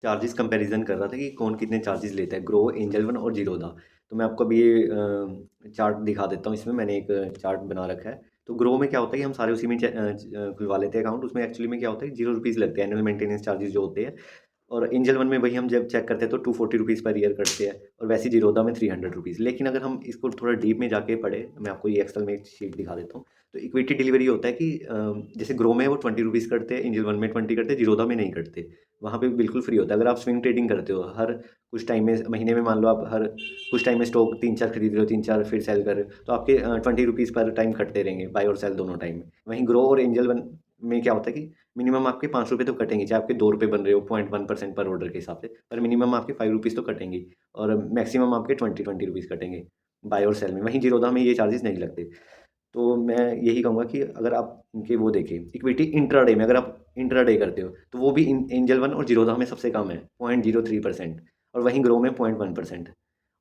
Charges comparison कर रहा था कि कौन कितने चार्जेस लेता है, ग्रो, एंजल वन और जीरोधा। तो मैं आपको अभी ये चार्ट दिखा देता हूँ। इसमें मैंने एक चार्ट बना रखा है। तो ग्रो में क्या होता है कि हम सारे उसी में खुलवा लेते हैं अकाउंट। उसमें एक्चुअली में क्या होता है, 0 रुपीज़ लगते हैं एनुअल मेंटेनेंस चार्जेस जो होते हैं। और एंजल वन में वही हम जब चेक करते हैं तो 240 रुपीज़ पर ईयर कटते हैं, और वैसे जीरोधा में 300 रुपीज़। लेकिन अगर हम इसको थोड़ा डीप में जाके पढ़े, मैं आपको ये एक्सेल में एक शीट दिखा देता हूँ। तो इक्विटी डिलीवरी होता है कि जैसे ग्रो में वो 20 रुपीज़ कटते हैं, एंजल वन में 20 कटते हैं, जीरोधा में नहीं कटते। वहाँ पे बिल्कुल फ्री होता है। अगर आप स्विंग ट्रेडिंग करते हो, हर कुछ टाइम में, महीने में मान लो आप हर कुछ टाइम में स्टॉक 3-4 खरीद रहे हो, 3-4 फिर सेल कर रहे हो, तो आपके 20 रुपीज़ पर टाइम कटते रहेंगे, बाय और सेल दोनों टाइम में। वहीं ग्रो और एंजल वन में क्या होता है कि मिनिमम आपके 5 रुपये तो कटेंगे, चाहे आपके 2 रुपये बन रहे हो 0.1% पर ऑर्डर के हिसाब से, पर मिनिमम आपके 5 रुपीज़ तो कटेंगे, और मैक्सिमम आपके 20 रुपीज़ कटेंगे बाय और सेल में। वहीं जीरोधा में ये चार्जेस नहीं लगते। तो मैं यही कहूँगा कि अगर आप इनके वो देखें इक्विटी इंट्राडे में, अगर आप इंट्राडे करते हो तो वो भी एंजल वन और जीरोधा में सबसे कम है, 0.03%, और वहीं ग्रो में 0.1%।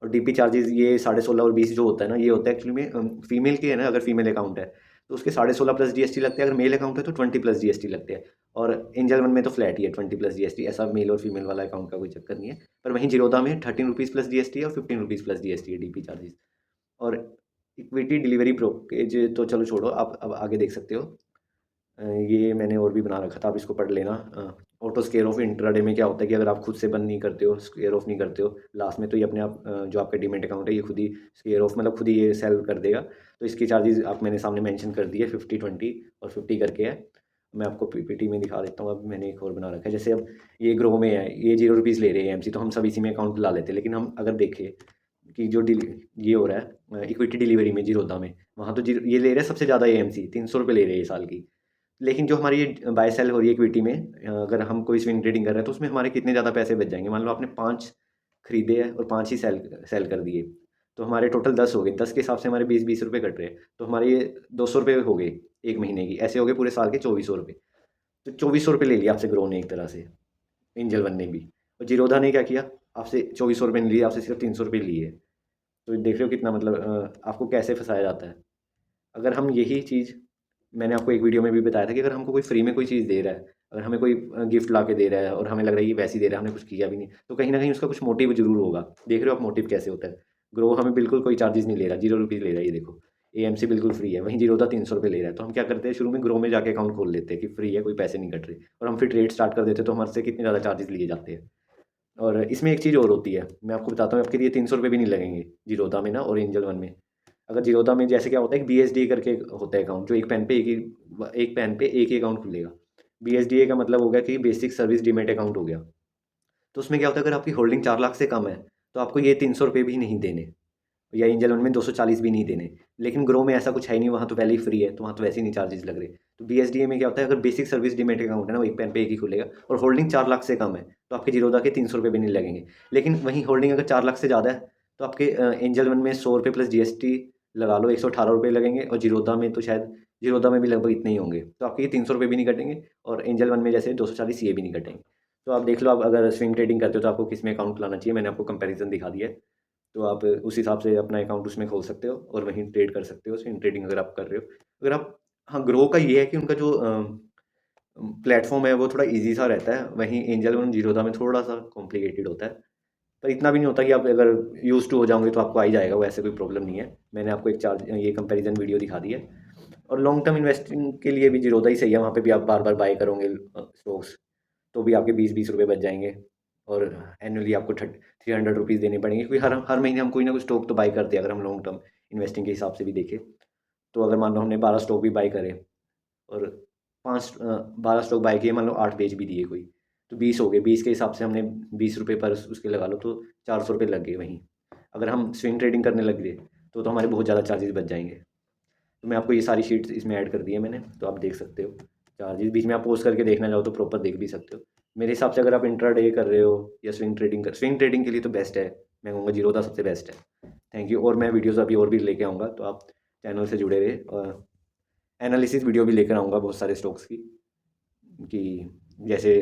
और डीपी चार्जेस ये 16.5 और 20 जो होता है ना, ये होता है एक्चुअली में फीमेल के है ना, अगर फीमेल अकाउंट है तो उसके 16.5 प्लस जीएसटी लगते हैं, अगर मेल अकाउंट है तो 20 प्लस जीएसटी लगते हैं। और एंजल वन में तो फ्लैट ही है 20 प्लस जीएसटी, ऐसा मेल और फीमेल वाला अकाउंट का कोई चक्कर नहीं है। पर वहीं जीरोधा में 13 रुपीज़ प्लस जीएसटी और 15 रुपीज़ प्लस जीएसटी है डीपी चार्जेस। और इक्विटी डिलीवरी ब्रोकरेज तो चलो छोड़ो, आप अब आगे देख सकते हो। ये मैंने और भी बना रखा था, आप इसको पढ़ लेना। ऑटो स्केयर ऑफ इंट्राडे में क्या होता है कि अगर आप खुद से बंद नहीं करते हो, स्केयर ऑफ नहीं करते हो लास्ट में, तो ये अपने आप जो आपका डीमैट अकाउंट है ये खुद ही स्केयर ऑफ, मतलब खुद ही ये सेल कर देगा। तो इसकी चार्जेस आप मैंने सामने मेंशन कर दिए, 50, 20 और 50 करके है। मैं आपको पीपीटी में दिखा देता हूँ। अब मैंने एक और बना रखा है, जैसे अब ये ग्रो में है, ये 0 रुपीज़ ले रहे हैं एमसी, तो हम सब इसी में अकाउंट खुला लेते हैं। लेकिन हम अगर देखें कि जो ये हो रहा है इक्विटी डिलीवरी में जीरोधा में, वहाँ तो ये ले रहे हैं सबसे ज़्यादा एएमसी 300 रुपये ले रहे हैं ये साल की। लेकिन जो हमारी ये बाय सेल हो रही है इक्विटी में, अगर हम कोई स्विंग ट्रेडिंग कर रहे हैं तो उसमें हमारे कितने ज़्यादा पैसे बच जाएंगे। मान लो आपने 5 खरीदे हैं और 5 ही सेल सेल कर दिए, तो हमारे टोटल 10 हो गए। 10 के हिसाब से हमारे 20-20 रुपये कट रहे हैं, तो हमारे ये 200 रुपये हो गए एक महीने की, ऐसे हो गए पूरे साल के 2400 रुपये। तो 2400 रुपये ले लिया आपसे ग्रो ने एक तरह से, एंजल वन ने भी। और जीरोधा ने क्या किया, आपसे 2400 रुपये नहीं लिए, आपसे सिर्फ 300 रुपये लिए। तो देख रहे हो कितना, मतलब आपको कैसे फंसाया जाता है। अगर हम यही चीज़, मैंने आपको एक वीडियो में भी बताया था कि अगर हमको कोई फ्री में कोई चीज़ दे रहा है, अगर हमें कोई गिफ्ट ला के दे रहा है और हमें लग रहा है कि वैसे ही दे रहा है, हमने कुछ किया भी नहीं, तो कहीं ना कहीं उसका कुछ मोटिव ज़रूर होगा। देख रहे हो आप मोटिव कैसे होता है। ग्रो हमें बिल्कुल कोई चार्जेस नहीं ले रहा, 0 रुपीज़ ले रहा है, ये देखो। एएमसी बिल्कुल फ्री है, वहीं जीरोधा 300 रुपये ले रहा है। तो हम क्या करते हैं, शुरू में ग्रो में जाके अकाउंट खोल लेते हैं कि फ्री है, कोई पैसे नहीं कट रहे, और हम फिर ट्रेड स्टार्ट कर देते हैं, तो हमारे से कितने ज़्यादा चार्जेस लिए जाते हैं। और इसमें एक चीज़ और होती है, मैं आपको बताता हूँ, आपके लिए 300 रुपये भी नहीं लगेंगे जीरोधा में ना और एंजल वन में। अगर जीरोधा में जैसे क्या होता है कि बीएसडी करके होता है अकाउंट, जो एक पेन पे एक ही अकाउंट खुलेगा। बीएसडीए का मतलब हो गया कि बेसिक सर्विस डीमेट अकाउंट हो गया। तो उसमें क्या होता है, अगर आपकी होल्डिंग 4 लाख से कम है तो आपको ये 300 रुपये भी नहीं देने, या एंजल वन में 240 भी नहीं देने। लेकिन ग्रो में ऐसा कुछ है ही नहीं, वहाँ तो पहले ही फ्री है, तो वहाँ तो वैसे ही नहीं चार्जेस लग रहे। तो बीएसडीए में क्या होता है, अगर बेसिक सर्विस डीमेट अकाउंट है ना, वो एक पेन पे एक ही खुलेगा, और होल्डिंग 4 लाख से कम है तो आपके जीरोधा के 300 रुपये भी नहीं लगेंगे। लेकिन वहीं होल्डिंग अगर 4 लाख से ज़्यादा है तो आपके एंजल वन में 100 रुपये प्लस जीएसटी लगा लो, 118 रुपये लगेंगे, और जीरोधा में तो शायद, जीरोधा में भी लगभग इतने ही होंगे। तो आपके ये 300 रुपये भी नहीं कटेंगे, और एंजल वन में जैसे 240 ये भी नहीं कटेंगे। तो आप देख लो, आप अगर स्विंग ट्रेडिंग करते हो तो आपको किस में अकाउंट खुलाना चाहिए। मैंने आपको कंपैरिजन दिखा दिया है। तो आप उस हिसाब से अपना अकाउंट उसमें खोल सकते हो और वहीं ट्रेड कर सकते हो, स्विंग ट्रेडिंग अगर आप कर रहे हो। अगर आप, हाँ, ग्रो का ये है कि उनका जो प्लेटफॉर्म है वो थोड़ा इजी सा रहता है, वहीं एंजल वन जीरोधा में थोड़ा सा कॉम्प्लिकेटेड होता है। पर इतना भी नहीं होता कि आप अगर यूज टू हो जाओगे तो आपको आ ही जाएगा, वो ऐसे कोई प्रॉब्लम नहीं है। मैंने आपको एक चार्ज ये कंपैरिजन वीडियो दिखा दी है। और लॉन्ग टर्म इन्वेस्टिंग के लिए भी जीरोधा ही सही है, वहाँ पे भी आप बार बार बाय करोगे स्टॉक्स, तो भी आपके 20-20 रुपये बच जाएंगे। और एनुअली आपको 300 रुपीज़ देने पड़ेंगे, क्योंकि हर हर महीने हम कोई ना कोई स्टॉक तो बाई करते हैं, अगर हम लॉन्ग टर्म इन्वेस्टिंग के हिसाब से भी देखें। तो अगर मान लो हमने 12 स्टॉक भी बाई करे, और 12 स्टॉक बाई किए, मान लो 8 बेच भी दिए कोई, तो 20 हो गए। 20 के हिसाब से हमने 20 रुपये पर उसके लगा लो, तो 400 रुपये लग गए वहीं। अगर हम स्विंग ट्रेडिंग करने लग गए तो हमारे बहुत ज़्यादा चार्जेस बच जाएंगे। तो मैं आपको ये सारी शीट्स इसमें ऐड कर दी है मैंने, तो आप देख सकते हो। चार्जेस बीच में आप पॉज करके देखना चाहो तो प्रॉपर देख भी सकते हो। मेरे हिसाब से अगर आप इंट्राडे कर रहे हो या स्विंग ट्रेडिंग के लिए तो बेस्ट है, मैं कहूँगा जीरोधा सबसे बेस्ट है। Thank you. और मैं वीडियोज़ अभी और भी लेके आऊँगा, तो आप चैनल से जुड़े रहे। और एनालिसिस वीडियो भी लेकर आऊँगा बहुत सारे स्टॉक्स की, कि जैसे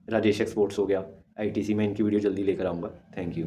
राजेश एक्सपोर्ट्स हो गया, आईटीसी में, इनकी वीडियो जल्दी लेकर आऊँगा। Thank you.